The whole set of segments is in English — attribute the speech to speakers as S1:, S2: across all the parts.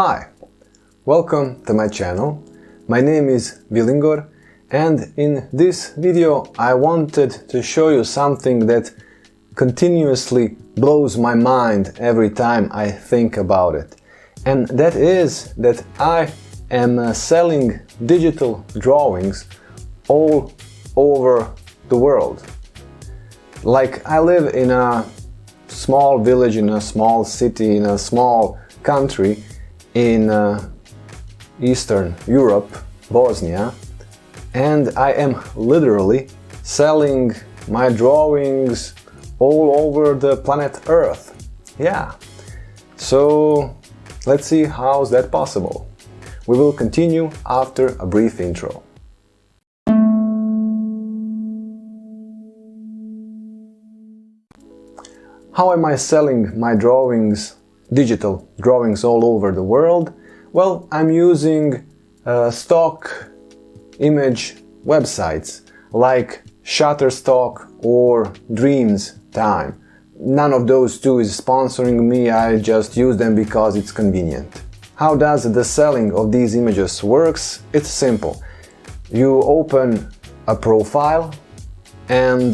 S1: Hi, welcome to my channel. My name is Vilingor, and in this video I wanted to show you something that continuously blows my mind every time I think about it. And that is that I am selling digital drawings all over the world. Like, I live in a small village, in a small city, in a small country in Eastern Europe, Bosnia, and I am literally selling my drawings all over the planet Earth. Yeah, so let's see how's that possible. We will continue after a brief intro. How am I selling my drawings, digital drawings all over the world? Well, I'm using stock image websites like Shutterstock or Dreamstime. None of those two is sponsoring me, I just use them because it's convenient. How does the selling of these images works? It's simple. You open a profile and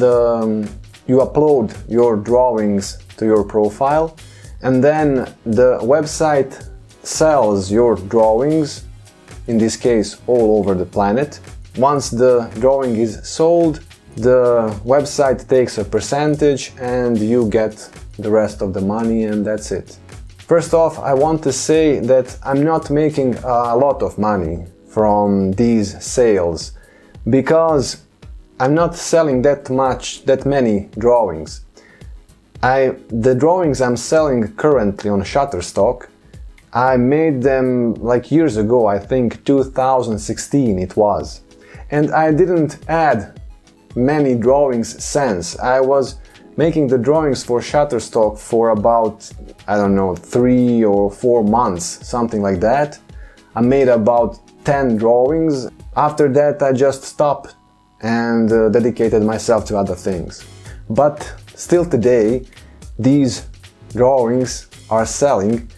S1: you upload your drawings to your profile, and then the website sells your drawings, in this case all over the planet. Once the drawing is sold, the website takes a percentage and you get the rest of the money, and that's it. First off, I want to say that I'm not making a lot of money from these sales because I'm not selling that many drawings. The drawings I'm selling currently on Shutterstock, I made them like years ago, I think 2016 it was. And I didn't add many drawings since. I was making the drawings for Shutterstock for about, I don't know, 3 or 4 months, something like that. I made about 10 drawings. After that I just stopped and dedicated myself to other things. But still today these drawings are selling,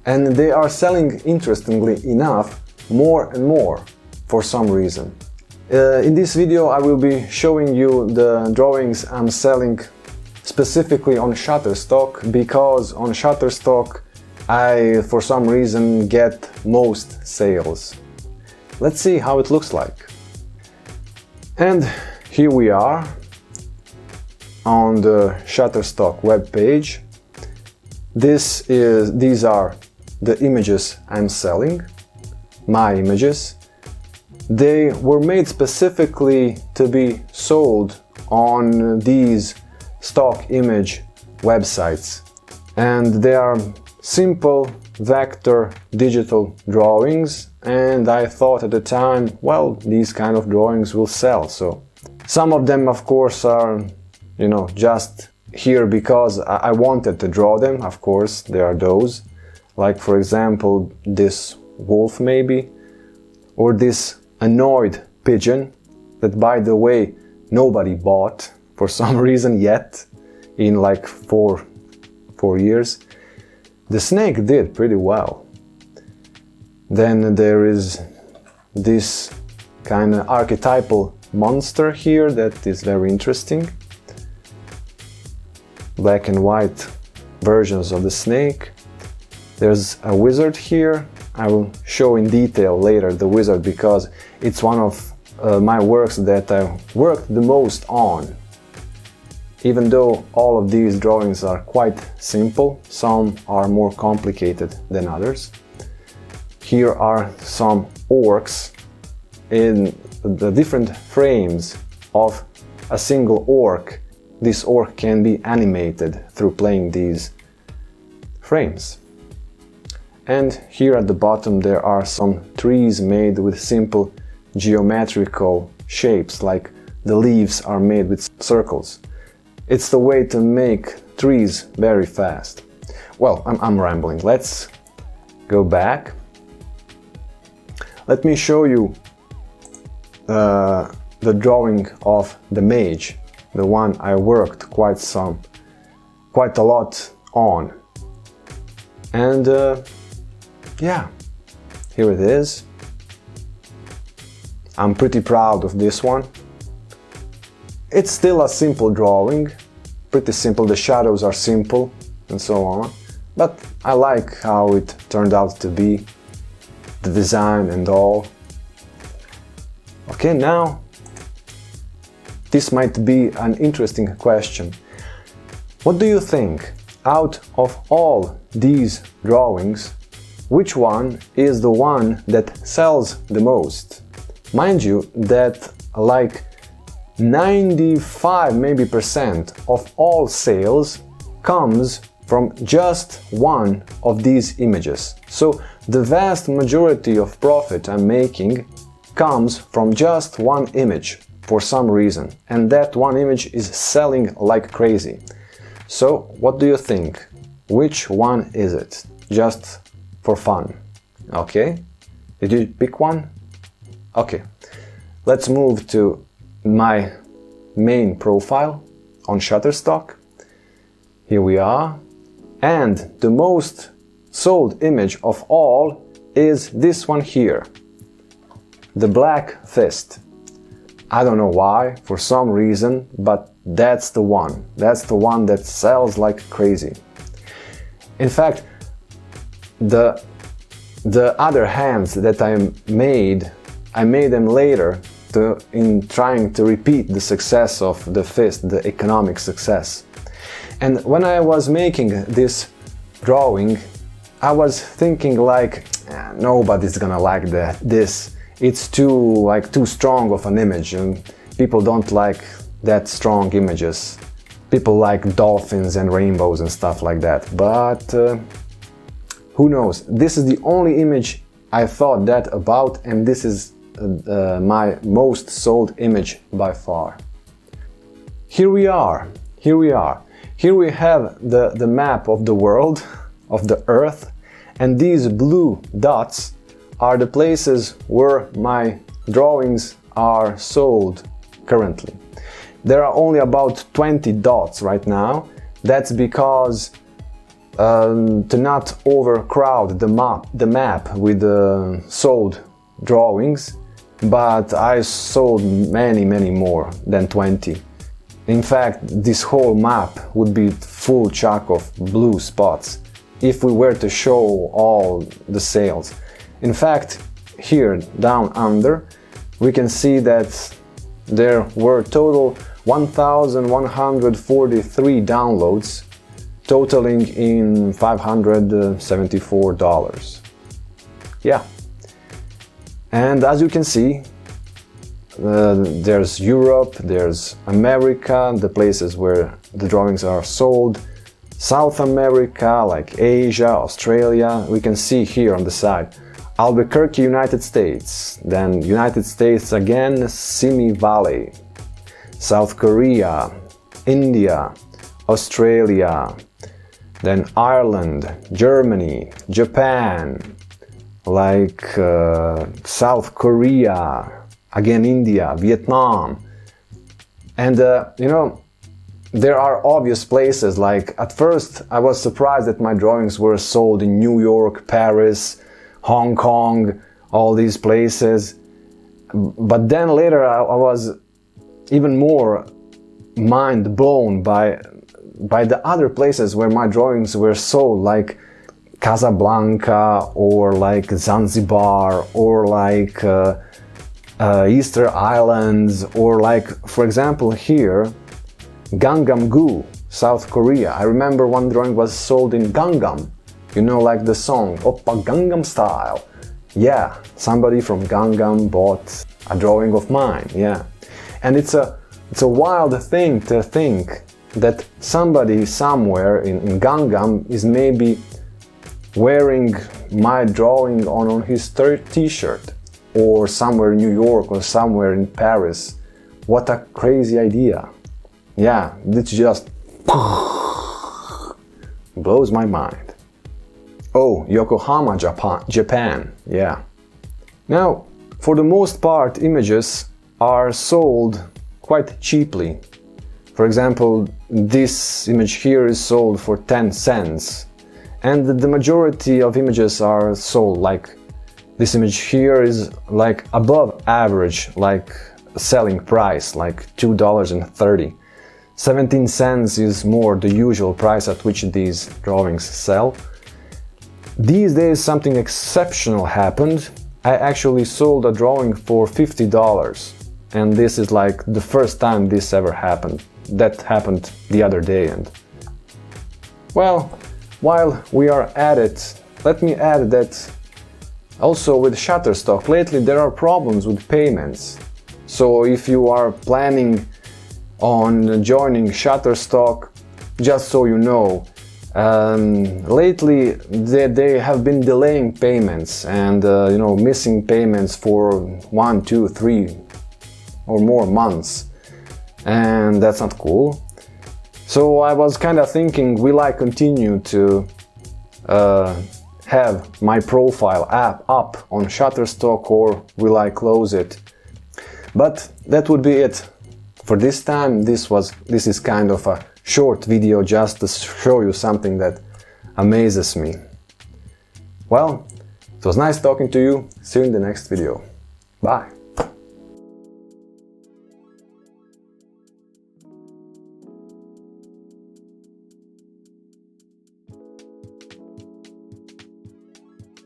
S1: and they are selling, interestingly enough, more and more for some reason. In this video I will be showing you the drawings I'm selling specifically on Shutterstock, because on Shutterstock I, for some reason, get most sales. Let's see how it looks like. And here we are on the Shutterstock webpage. These are the images I'm selling, my images. They were made specifically to be sold on these stock image websites, and they are simple vector digital drawings, and I thought at the time, well, these kind of drawings will sell. So some of them, of course, are, just here because I wanted to draw them. Of course, there are those, like for example this wolf maybe, or this annoyed pigeon that, by the way, nobody bought for some reason yet in like four years. The snake did pretty well. Then there is this kind of archetypal monster here that is very interesting. Black and white versions of the snake. There's a wizard here. I will show in detail later the wizard because it's one of my works that I worked the most on. Even though all of these drawings are quite simple, some are more complicated than others. Here are some orcs in the different frames of a single orc. This orc can be animated through playing these frames. And here at the bottom there are some trees made with simple geometrical shapes, like the leaves are made with circles. It's the way to make trees very fast. Well, I'm rambling. Let's go back. Let me show you the drawing of the mage, the one I worked quite a lot on. And Yeah, here it is. I'm pretty proud of this one. It's still a simple drawing, pretty simple, the shadows are simple and so on, but I like how it turned out to be, the design and all. Okay, now this might be an interesting question. What do you think? Out of all these drawings, which one is the one that sells the most? Mind you that like 95 maybe percent of all sales comes from just one of these images. So the vast majority of profit I'm making comes from just one image for some reason, and that one image is selling like crazy. So what do you think? Which one is it? Just for fun. Okay? Did you pick one? Okay. Let's move to my main profile on Shutterstock. Here we are. And the most sold image of all is this one here. The Black Fist. I don't know why, for some reason, but that's the one. That's the one that sells like crazy. In fact, the other hands that I made them later in trying to repeat the success of the fist, the economic success. And when I was making this drawing, I was thinking like, nobody's gonna like this. It's too strong of an image, and people don't like that strong images. People like dolphins and rainbows and stuff like that. But who knows? This is the only image I thought that about, and this is my most sold image by far. Here we are. Here we have the map of the world, of the Earth, and these blue dots are the places where my drawings are sold currently. There are only about 20 dots right now. That's because to not overcrowd the map with sold drawings, but I sold many more than 20. In fact, this whole map would be full chock of blue spots if we were to show all the sales. In fact, here down under, we can see that there were total 1,143 downloads, totaling in $574. Yeah. And as you can see, there's Europe, there's America, the places where the drawings are sold, South America, like Asia, Australia. We can see here on the side Albuquerque, United States, then United States again, Simi Valley, South Korea, India, Australia, then Ireland, Germany, Japan, like South Korea, again India, Vietnam. And you know, there are obvious places, like at first I was surprised that my drawings were sold in New York, Paris, Hong Kong, all these places. But then later I was even more mind blown by the other places where my drawings were sold, like Casablanca, or like Zanzibar, or like Easter Islands, or like, for example, here, Gangnam-gu, South Korea. I remember one drawing was sold in Gangnam. You know, like the song Oppa Gangnam Style. Yeah, somebody from Gangnam bought a drawing of mine. Yeah, and it's a wild thing to think that somebody somewhere in Gangnam is maybe wearing my drawing on his t-shirt, or somewhere in New York or somewhere in Paris. What a crazy idea. Yeah, it just blows my mind. Oh, Yokohama, Japan, yeah. Now, for the most part, images are sold quite cheaply. For example, this image here is sold for 10 cents. and the majority of images are sold. Like this image here is like above average, like selling price, like $2.30. 17 cents is more the usual price at which these drawings sell. These days something exceptional happened. I actually sold a drawing for $50, and this is like the first time this ever happened. That happened the other day. And well, while we are at it, let me add that also with Shutterstock lately there are problems with payments. So if you are planning on joining Shutterstock, just so you know, lately they have been delaying payments and missing payments for 1, 2, 3 or more months, and that's not cool. So I was kind of thinking, will I continue to have my profile app up on Shutterstock, or will I close it? But that would be it for this time. This is kind of a short video just to show you something that amazes me. Well, it was nice talking to you. See you in the next video. Bye.